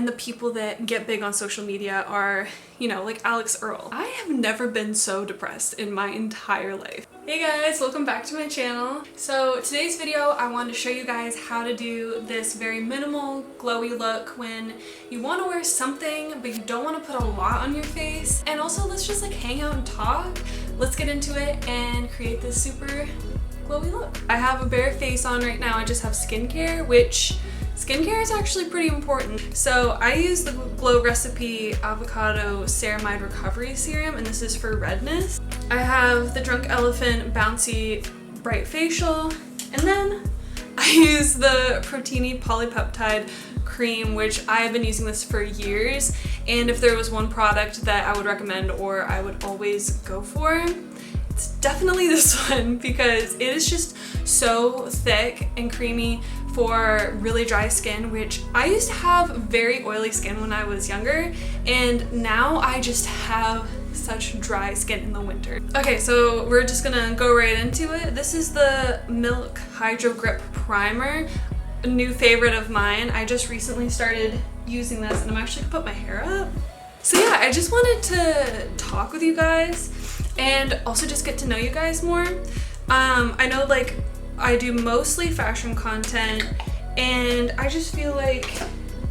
and the people that get big on social media are, you know, like Alix Earle. I have never been so depressed in my entire life. Hey guys, welcome back to my channel. So today's video, I wanted to show you guys how to do this very minimal glowy look when you want to wear something but you don't want to put a lot on your face. And also, let's just like hang out and talk. Let's get into it and create this super glowy look. I have a bare face on right now. I just have skincare, which skincare is actually pretty important. So I use the Glow Recipe Avocado Ceramide Recovery Serum, and this is for redness. I have the Drunk Elephant Bouncy Bright Facial, and then I use the Protini Polypeptide Cream, which I have been using this for years, and if there was one product that I would recommend or I would always go for, it's definitely this one, because it is just so thick and creamy for really dry skin, which I used to have very oily skin when I was younger, and now I just have such dry skin in the winter. Okay, so we're just gonna go right into it. This is the Milk Hydrogrip Primer, a new favorite of mine. I just recently started using this, and I'm actually gonna put my hair up. So yeah, I just wanted to talk with you guys and also just get to know you guys more. I know like I do mostly fashion content, and I just feel like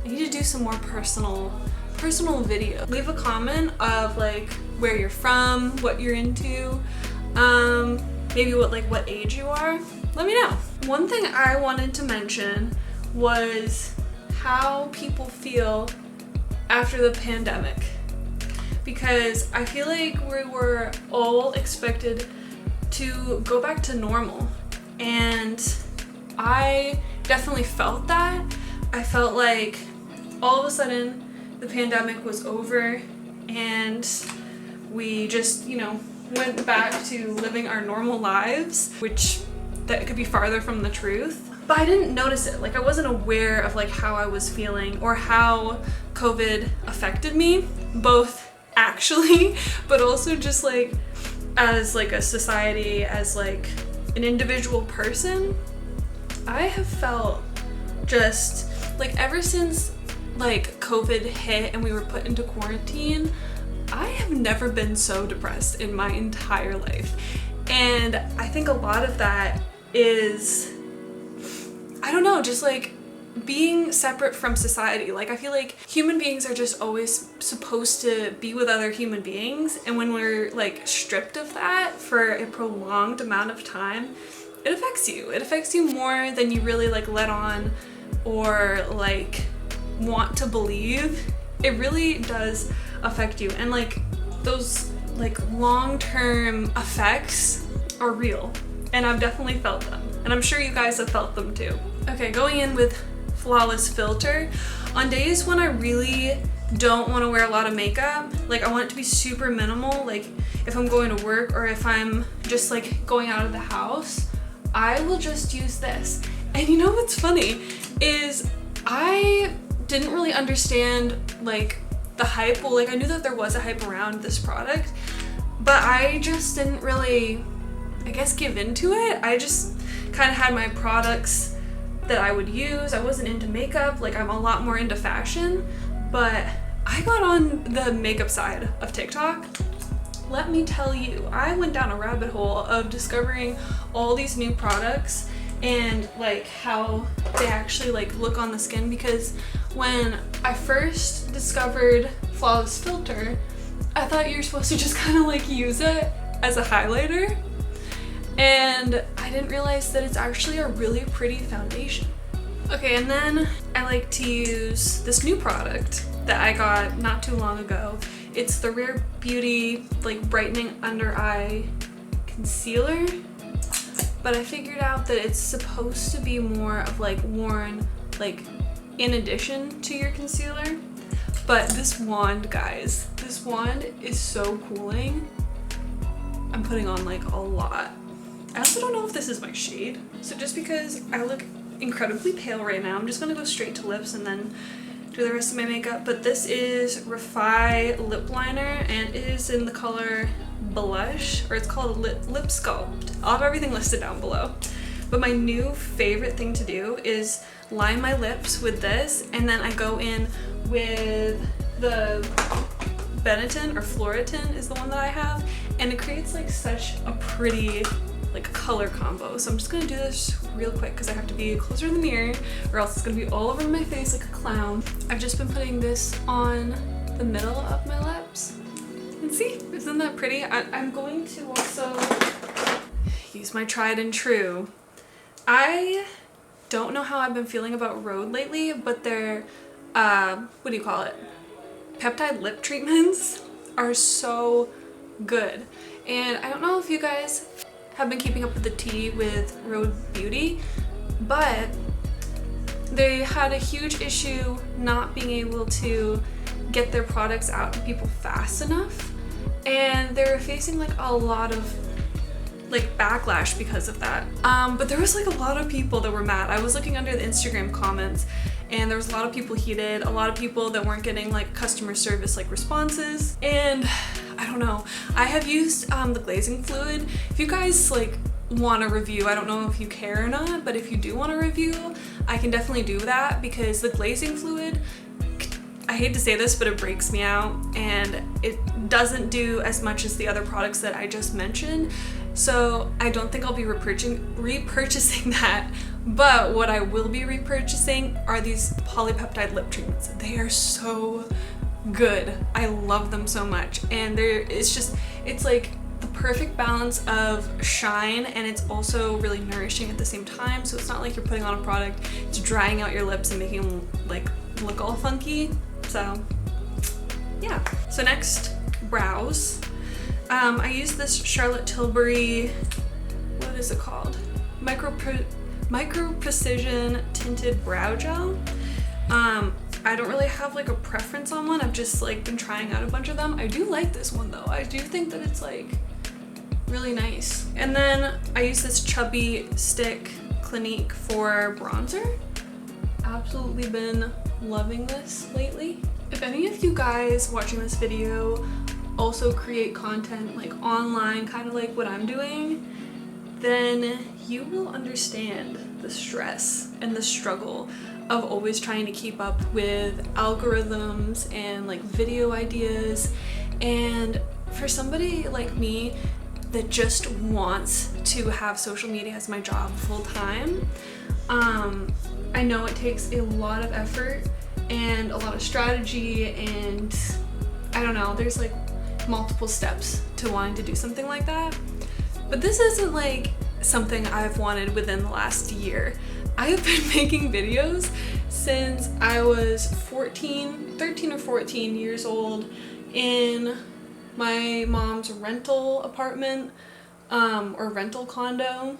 I need to do some more personal video. Leave a comment of like where you're from, what you're into, maybe what age you are. Let me know. One thing I wanted to mention was how people feel after the pandemic, because I feel like we were all expected to go back to normal, and I definitely felt that. I felt like all of a sudden the pandemic was over and we just, you know, went back to living our normal lives, which that could be farther from the truth. But I didn't notice it. Like, I wasn't aware of like how I was feeling or how COVID affected me, both actually, but also just like as like a society, as like an individual person. I have felt just like ever since like COVID hit and we were put into quarantine, I have never been so depressed in my entire life. And I think a lot of that is, I don't know, just like being separate from society. Like, I feel like human beings are just always supposed to be with other human beings, and when we're like stripped of that for a prolonged amount of time, it affects you. It affects you more than you really like let on or like want to believe. It really does affect you, and like those like long-term effects are real, and I've definitely felt them, and I'm sure you guys have felt them too. Okay, going in with Flawless Filter. On days when I really don't want to wear a lot of makeup, like I want it to be super minimal, like if I'm going to work or if I'm just like going out of the house, I will just use this. And you know what's funny is I didn't really understand like the hype. Well, like I knew that there was a hype around this product, but I just didn't really, I guess, give into it. I just kind of had my products that I would use. I wasn't into makeup. Like, I'm a lot more into fashion, but I got on the makeup side of TikTok. Let me tell you, I went down a rabbit hole of discovering all these new products and like how they actually like look on the skin, because when I first discovered Flawless Filter, I thought you were supposed to just kind of like use it as a highlighter, and I didn't realize that it's actually a really pretty foundation. Okay, and then I like to use this new product that I got not too long ago. It's the Rare Beauty like brightening under eye concealer, but I figured out that it's supposed to be more of like worn like in addition to your concealer. But this wand, guys, this wand is so cooling. I'm putting on like a lot. I also don't know if this is my shade, so just because I look incredibly pale right now, I'm just gonna go straight to lips and then do the rest of my makeup. But this is Refy lip liner, and it is in the color Blush, or it's called Lip Sculpt. I'll have everything listed down below. But my new favorite thing to do is line my lips with this, and then I go in with the Benetint or Flora Tint is the one that I have, and it creates like such a pretty like color combo. So I'm just gonna do this real quick because I have to be closer to the mirror or else it's gonna be all over my face like a clown. I've just been putting this on the middle of my lips. And see, isn't that pretty? I'm going to also use my tried and true. I don't know how I've been feeling about Rhode lately, but their, what do you call it? Peptide lip treatments are so good. And I don't know if you guys have been keeping up with the tea with Rhode Beauty, but they had a huge issue not being able to get their products out to people fast enough, and they were facing like a lot of like backlash because of that. But there was like a lot of people that were mad. I was looking under the Instagram comments and there was a lot of people heated, a lot of people that weren't getting like customer service like responses, and I don't know. I have used the glazing fluid. If you guys like want a review, I don't know if you care or not, but if you do want a review, I can definitely do that, because the glazing fluid, I hate to say this, but it breaks me out and it doesn't do as much as the other products that I just mentioned. So I don't think I'll be repurchasing that, but what I will be repurchasing are these polypeptide lip treatments. They are so good. I love them so much, and it's like the perfect balance of shine, and it's also really nourishing at the same time. So it's not like you're putting on a product, it's drying out your lips and making them like look all funky. So yeah. So next, brows. I use this Charlotte Tilbury, what is it called? Micro Precision Tinted Brow Gel. I don't really have like a preference on one. I've just like been trying out a bunch of them. I do like this one though. I do think that it's like really nice. And then I use this Chubby stick Clinique for bronzer. Absolutely been loving this lately. If any of you guys watching this video also create content like online, kind of like what I'm doing, then you will understand the stress and the struggle of always trying to keep up with algorithms and like video ideas. And for somebody like me that just wants to have social media as my job full time, I know it takes a lot of effort and a lot of strategy, and I don't know, there's like multiple steps to wanting to do something like that. But this isn't like something I've wanted within the last year. I have been making videos since I was 13 or 14 years old in my mom's rental apartment or rental condo.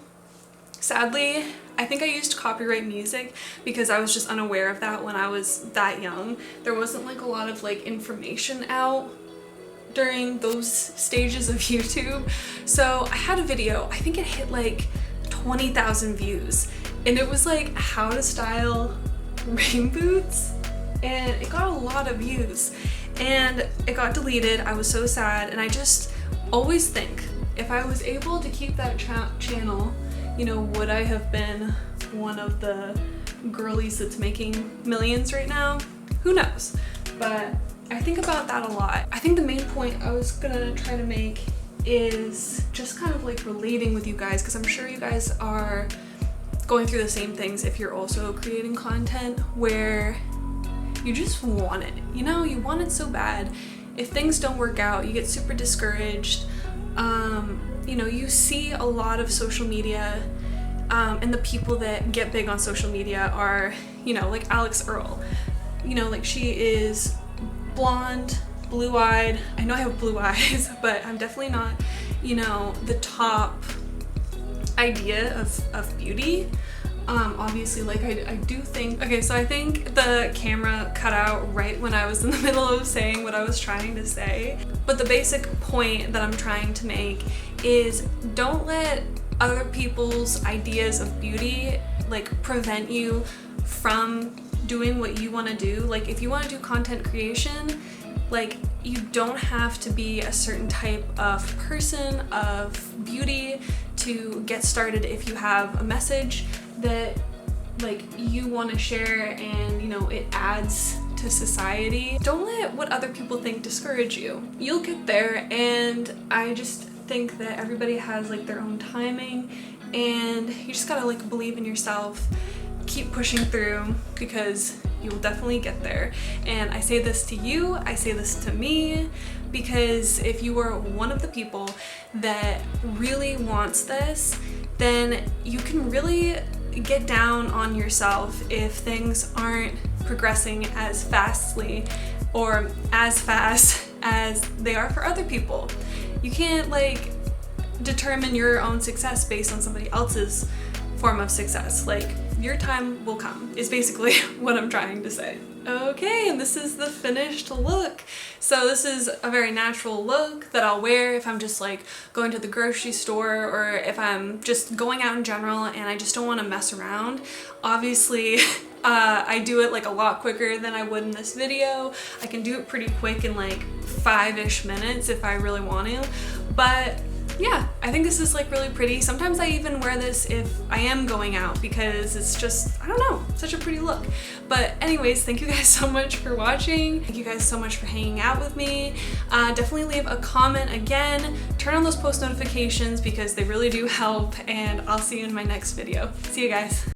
Sadly, I think I used copyright music because I was just unaware of that when I was that young. There wasn't like a lot of like information out during those stages of YouTube. So I had a video, I think it hit like 20,000 views, and it was like how to style rain boots, and it got a lot of views and it got deleted. I was so sad, and I just always think if I was able to keep that channel, you know, would I have been one of the girlies that's making millions right now? Who knows? But I think about that a lot. I think the main point I was gonna try to make is just kind of like relating with you guys, because I'm sure you guys are going through the same things if you're also creating content where you just want it, you know, you want it so bad. If things don't work out, you get super discouraged. You know, you see a lot of social media, and the people that get big on social media are, you know, like Earle. You know, like she is blonde, blue-eyed. I know I have blue eyes, but I'm definitely not, you know, the top idea of beauty. Obviously, like I do think, okay, so I think the camera cut out right when I was in the middle of saying what I was trying to say. But the basic point that I'm trying to make is don't let other people's ideas of beauty like prevent you from doing what you want to do. Like if you want to do content creation, like you don't have to be a certain type of person of beauty to get started if you have a message that like you want to share and you know it adds to society, don't let what other people think discourage you. You'll get there, and I just think that everybody has like their own timing, and you just gotta like believe in yourself, keep pushing through, because you will definitely get there. And I say this to you, I say this to me, because if you are one of the people that really wants this, then you can really get down on yourself if things aren't progressing as fastly or as fast as they are for other people. You can't like determine your own success based on somebody else's form of success. Like, your time will come is basically what I'm trying to say. Okay, and this is the finished look. So this is a very natural look that I'll wear if I'm just like going to the grocery store, or if I'm just going out in general and I just don't want to mess around. Obviously, I do it like a lot quicker than I would in this video. I can do it pretty quick in like 5-ish minutes if I really want to. But yeah, I think this is like really pretty. Sometimes I even wear this if I am going out because it's just, I don't know, such a pretty look. But anyways, thank you guys so much for watching. Thank you guys so much for hanging out with me. Definitely leave a comment again. Turn on those post notifications because they really do help, and I'll see you in my next video. See you guys.